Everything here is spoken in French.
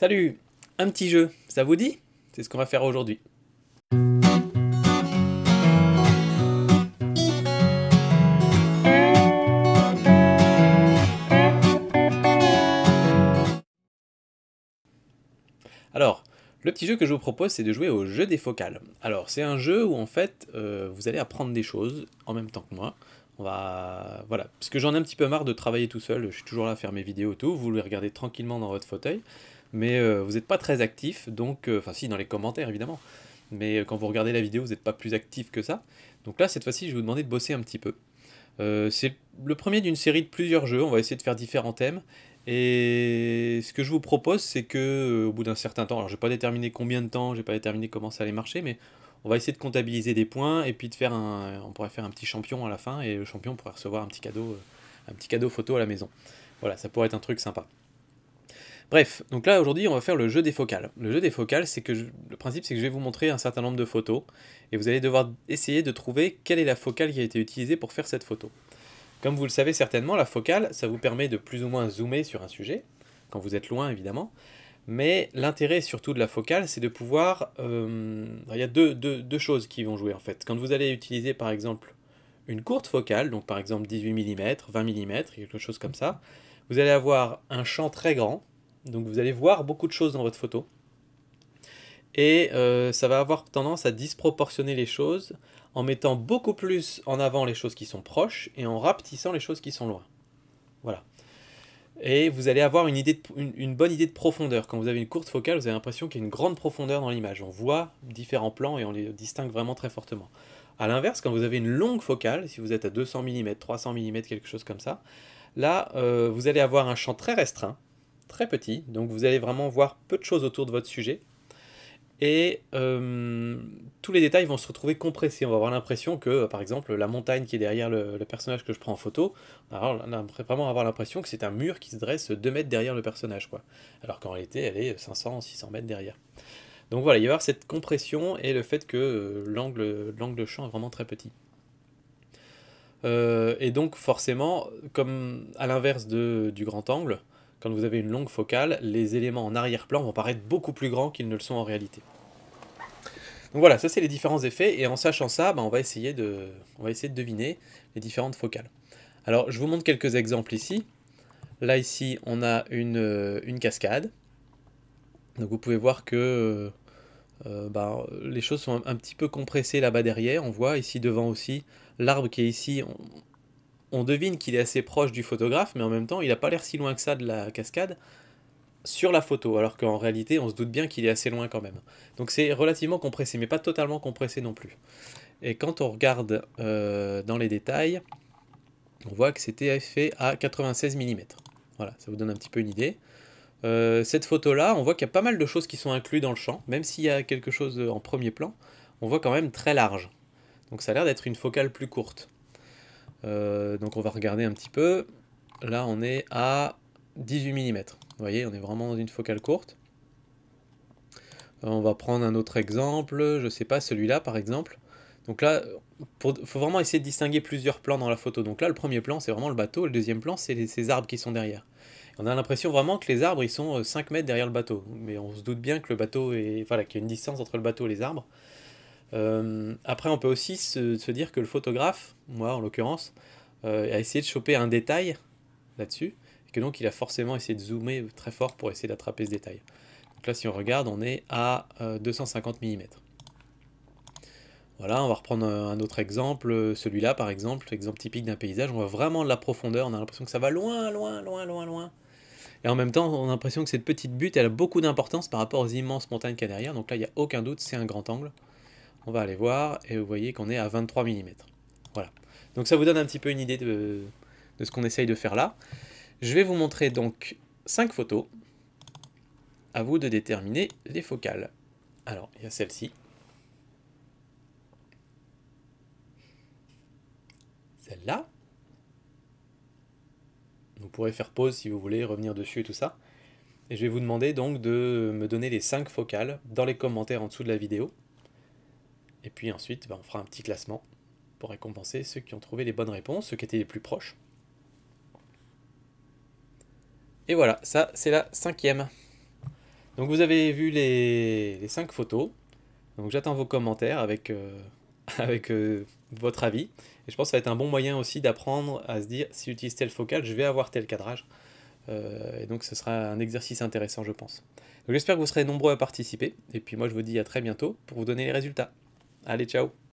Salut! Un petit jeu, ça vous dit? C'est ce qu'on va faire aujourd'hui. Alors, le petit jeu que je vous propose, c'est de jouer au jeu des focales. Alors, c'est un jeu où en fait, vous allez apprendre des choses en même temps que moi. Voilà, parce que j'en ai un petit peu marre de travailler tout seul, je suis toujours là à faire mes vidéos et tout, vous les regardez tranquillement dans votre fauteuil, mais vous n'êtes pas très actif, donc, enfin si, dans les commentaires évidemment, mais quand vous regardez la vidéo, vous n'êtes pas plus actif que ça. Donc là, cette fois-ci, je vais vous demander de bosser un petit peu. C'est le premier d'une série de plusieurs jeux, on va essayer de faire différents thèmes. Et ce que je vous propose, c'est que au bout d'un certain temps, alors j'ai pas déterminé combien de temps, j'ai pas déterminé comment ça allait marcher, mais on va essayer de comptabiliser des points et puis de faire on pourrait faire un petit champion à la fin et le champion pourrait recevoir un petit cadeau photo à la maison. Voilà, ça pourrait être un truc sympa. Bref, donc là aujourd'hui on va faire le jeu des focales. Le jeu des focales, le principe c'est que je vais vous montrer un certain nombre de photos et vous allez devoir essayer de trouver quelle est la focale qui a été utilisée pour faire cette photo. Comme vous le savez certainement, la focale, ça vous permet de plus ou moins zoomer sur un sujet, quand vous êtes loin évidemment, mais l'intérêt surtout de la focale, c'est de pouvoir... il y a deux choses qui vont jouer en fait. Quand vous allez utiliser par exemple une courte focale, donc par exemple 18 mm, 20 mm, quelque chose comme ça, vous allez avoir un champ très grand, donc vous allez voir beaucoup de choses dans votre photo, et ça va avoir tendance à disproportionner les choses en mettant beaucoup plus en avant les choses qui sont proches et en rapetissant les choses qui sont loin. Voilà. Et vous allez avoir une bonne idée de profondeur. Quand vous avez une courte focale, vous avez l'impression qu'il y a une grande profondeur dans l'image. On voit différents plans et on les distingue vraiment très fortement. A l'inverse, quand vous avez une longue focale, si vous êtes à 200 mm, 300 mm, quelque chose comme ça, là, vous allez avoir un champ très restreint, très petit, donc vous allez vraiment voir peu de choses autour de votre sujet, et tous les détails vont se retrouver compressés. On va avoir l'impression que, par exemple, la montagne qui est derrière le personnage que je prends en photo, alors on va vraiment avoir l'impression que c'est un mur qui se dresse 2 mètres derrière le personnage, quoi. Alors qu'en réalité, elle est 500, 600 mètres derrière. Donc voilà, il va y avoir cette compression et le fait que l'angle de champ est vraiment très petit. Et donc forcément, comme à l'inverse du grand angle, quand vous avez une longue focale, les éléments en arrière-plan vont paraître beaucoup plus grands qu'ils ne le sont en réalité. Donc voilà, ça c'est les différents effets, et en sachant ça, on va essayer de deviner les différentes focales. Alors je vous montre quelques exemples ici. Là ici, on a une cascade. Donc vous pouvez voir que les choses sont un petit peu compressées là-bas derrière. On voit ici devant aussi l'arbre qui est ici. On devine qu'il est assez proche du photographe, mais en même temps, il n'a pas l'air si loin que ça de la cascade sur la photo, alors qu'en réalité, on se doute bien qu'il est assez loin quand même. Donc c'est relativement compressé, mais pas totalement compressé non plus. Et quand on regarde dans les détails, on voit que c'était fait à 96 mm. Voilà, ça vous donne un petit peu une idée. Cette photo-là, on voit qu'il y a pas mal de choses qui sont incluses dans le champ, même s'il y a quelque chose en premier plan, on voit quand même très large. Donc ça a l'air d'être une focale plus courte. Donc on va regarder un petit peu. Là, on est à 18 mm. Vous voyez, on est vraiment dans une focale courte. On va prendre un autre exemple, je sais pas, celui-là par exemple. Donc là, il faut vraiment essayer de distinguer plusieurs plans dans la photo. Donc là, le premier plan, c'est vraiment le bateau, le deuxième plan, c'est ces arbres qui sont derrière. On a l'impression vraiment que les arbres, ils sont 5 mètres derrière le bateau. Mais on se doute bien que le bateau est... Voilà, qu'il y a une distance entre le bateau et les arbres. Après, on peut aussi se dire que le photographe, moi en l'occurrence, a essayé de choper un détail là-dessus, et que donc il a forcément essayé de zoomer très fort pour essayer d'attraper ce détail. Donc là, si on regarde, on est à 250 mm. Voilà, on va reprendre un autre exemple, celui-là par exemple, l'exemple typique d'un paysage, on voit vraiment de la profondeur, on a l'impression que ça va loin, loin, loin, loin, loin. Et en même temps, on a l'impression que cette petite butte, elle a beaucoup d'importance par rapport aux immenses montagnes qu'il y a derrière, donc là, il n'y a aucun doute, c'est un grand angle. On va aller voir, et vous voyez qu'on est à 23 mm. Voilà. Donc ça vous donne un petit peu une idée de ce qu'on essaye de faire là. Je vais vous montrer donc 5 photos. À vous de déterminer les focales. Alors, il y a celle-ci. Celle-là. Vous pourrez faire pause si vous voulez, revenir dessus et tout ça. Et je vais vous demander donc de me donner les 5 focales dans les commentaires en dessous de la vidéo. Et puis ensuite, on fera un petit classement pour récompenser ceux qui ont trouvé les bonnes réponses, ceux qui étaient les plus proches. Et voilà, ça c'est la 5e. Donc vous avez vu les 5 photos. Donc j'attends vos commentaires avec, avec votre avis. Et je pense que ça va être un bon moyen aussi d'apprendre à se dire si j'utilise tel focal, je vais avoir tel cadrage. Et donc ce sera un exercice intéressant, je pense. Donc j'espère que vous serez nombreux à participer. Et puis moi je vous dis à très bientôt pour vous donner les résultats. Allez, ciao!